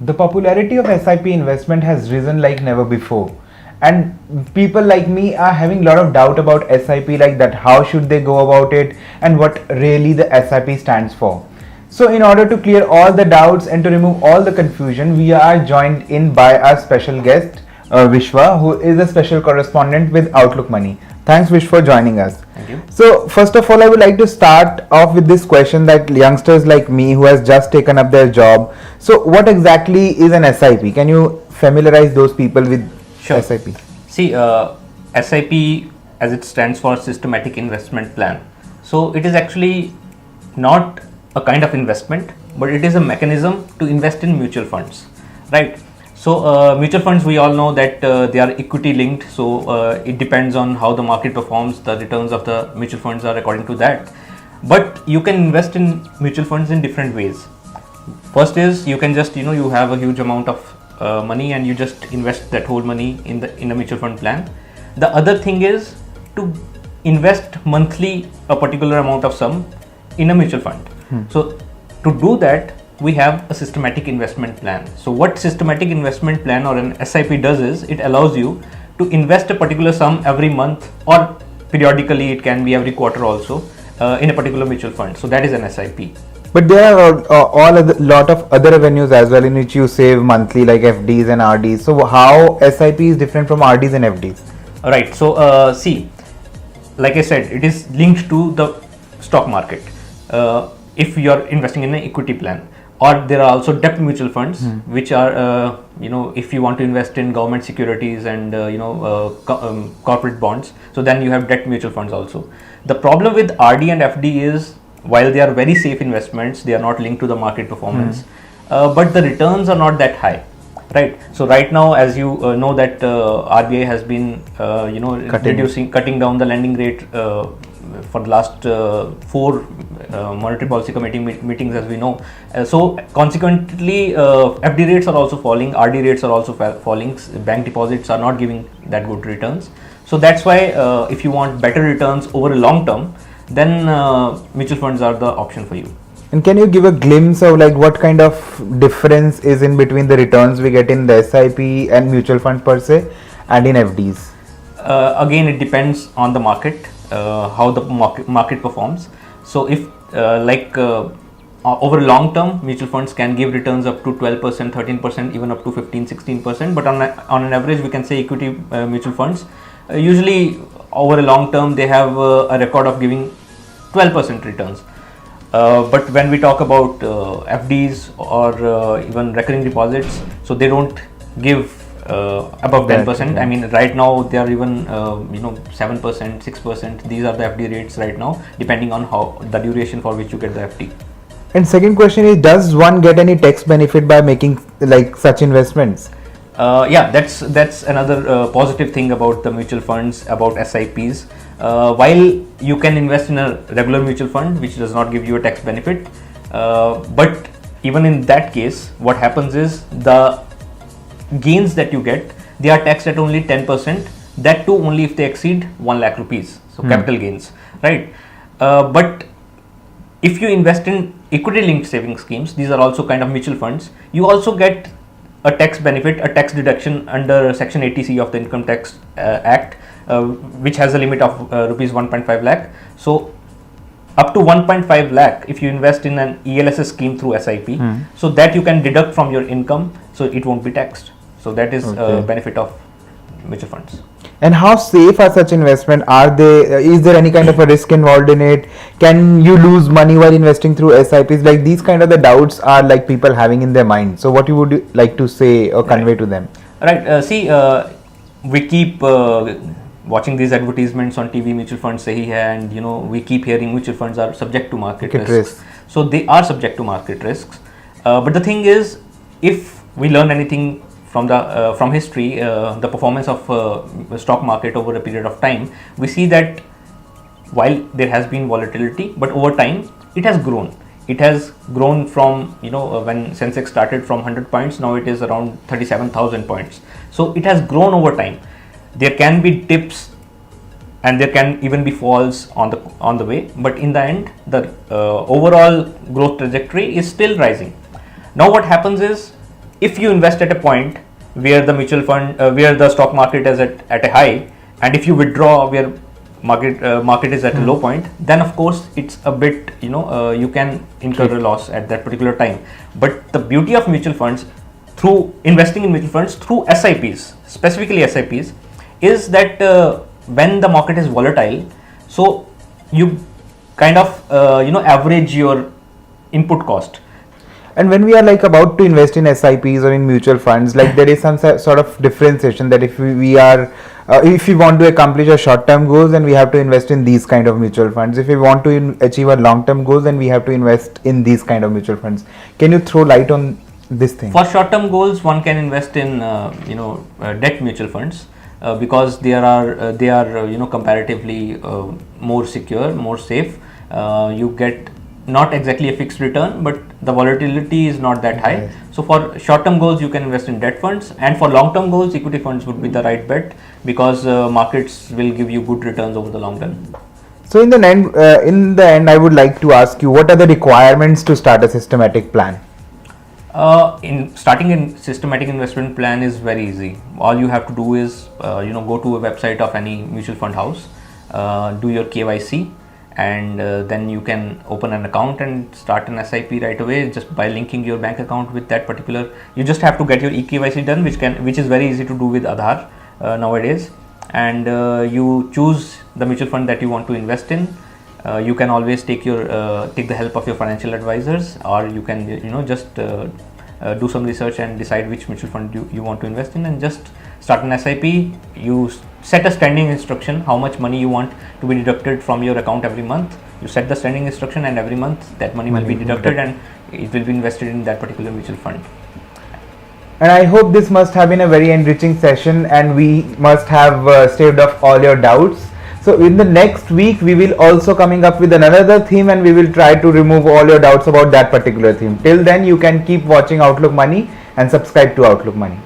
The popularity of SIP investment has risen like never before. And people like me are having a lot of doubt about SIP, like that how should they go about it and what really the SIP stands for. So in order to clear all the doubts and to remove all the confusion, we are joined in by our special guest, Vishwa, who is a special correspondent with Outlook Money. Thanks, Vish, for joining us. Thank you. So, first of all, I would like to start off with this question that youngsters like me who has just taken up their job. So, what exactly is an SIP? Can you familiarize those people with Sure. SIP? See, SIP, as it stands for Systematic Investment Plan. So it is actually not a kind of investment, but it is a mechanism to invest in mutual funds, right? So mutual funds, we all know that they are equity linked. So it depends on how the market performs. The returns of the mutual funds are according to that. But you can invest in mutual funds in different ways. First is you can just you have a huge amount of money and you just invest that whole money in a mutual fund plan. The other thing is to invest monthly a particular amount of sum in a mutual fund. So to do that, we have a systematic investment plan. So what systematic investment plan or an SIP does is it allows you to invest a particular sum every month, or periodically it can be every quarter also, in a particular mutual fund. So that is an SIP. But there are lot of other avenues as well in which you save monthly, like FDs and RDs. So, how SIP is different from RDs and FDs? Right. So, see, like I said, it is linked to the stock market. If you are investing in an equity plan, or there are also debt mutual funds, which are, if you want to invest in government securities and, corporate bonds, so then you have debt mutual funds also. The problem with RD and FD is, while they are very safe investments, they are not linked to the market performance, but the returns are not that high. Right. So right now, as you know that RBI has been, cutting down the lending rate for the last 4 monetary policy committee meetings, as we know. So consequently, FD rates are also falling, RD rates are also falling. Bank deposits are not giving that good returns. So that's why if you want better returns over a long term, then mutual funds are the option for you. And can you give a glimpse of like what kind of difference is in between the returns we get in the SIP and mutual fund per se and in FDs? Again, it depends on the market, how the market performs. So if over long term, mutual funds can give returns up to 12%, 13%, even up to 15, 16%. But on an average, we can say equity mutual funds, usually over a long term, they have a record of giving 12% returns. But when we talk about FDs or even recurring deposits, so they don't give above 10%. I mean, right now they are even 7%, 6%. These are the FD rates right now, depending on how the duration for which you get the FD. And second question is, does one get any tax benefit by making like such investments? That's another positive thing about the mutual funds, about SIPs. While you can invest in a regular mutual fund which does not give you a tax benefit, but even in that case, what happens is the gains that you get, they are taxed at only 10%. That too only if they exceed 1 lakh rupees. So capital gains, right? But if you invest in equity linked saving schemes, these are also kind of mutual funds, you also get a tax benefit, a tax deduction under Section 80C of the Income Tax Act, which has a limit of rupees 1.5 lakh. So up to 1.5 lakh if you invest in an ELSS scheme through SIP, so that you can deduct from your income, so it won't be taxed. So that is a benefit of mutual funds. And how safe are such investment? Are they? Is there any kind of a risk involved in it? Can you lose money while investing through SIPs? Like these kind of the doubts are like people having in their mind. So what you would like to say or convey to them? Right. We keep watching these advertisements on TV, mutual funds sahi hai, and we keep hearing mutual funds are subject to market risks. So they are subject to market risks. But the thing is, if we learn anything from history, the performance of stock market over a period of time, we see that while there has been volatility, but over time it has grown. It has grown from when Sensex started from 100 points, now it is around 37,000 points. So it has grown over time. There can be dips and there can even be falls on the way, but in the end, the overall growth trajectory is still rising. Now what happens is, if you invest at a point where the mutual fund, where the stock market is at a high, and if you withdraw where market is at a low point, then of course it's a bit, you can incur a loss at that particular time. But the beauty of mutual funds, through investing in mutual funds through SIPs, specifically SIPs, is that when the market is volatile, so you kind of average your input cost. And when we are like about to invest in SIPs or in mutual funds, like there is some sort of differentiation that if we are if we want to accomplish our short-term goals, then we have to invest in these kind of mutual funds. If we want to achieve our long-term goals, then we have to invest in these kind of mutual funds. Can you throw light on this thing? For short-term goals, one can invest in debt mutual funds because they are comparatively more secure, more safe. You get not exactly a fixed return, but the volatility is not that high. Yes. So for short-term goals, you can invest in debt funds, and for long-term goals, equity funds would be the right bet because markets will give you good returns over the long run. So in the end, I would like to ask you, what are the requirements to start a systematic plan? In starting a systematic investment plan is very easy. All you have to do is go to a website of any mutual fund house, do your KYC, and then you can open an account and start an SIP right away just by linking your bank account with that particular. You just have to get your eKYC done, which is very easy to do with Aadhaar nowadays, and you choose the mutual fund that you want to invest in. You can always take the help of your financial advisors, or you can just do some research and decide which mutual fund you want to invest in, and just start an SIP. You set a standing instruction how much money you want to be deducted from your account every month. You set the standing instruction, and every month that money will be deducted and it will be invested in that particular mutual fund. And I hope this must have been a very enriching session, and we must have staved off all your doubts. So in the next week, we will also coming up with another theme, and we will try to remove all your doubts about that particular theme. Till then, you can keep watching Outlook Money and subscribe to Outlook Money.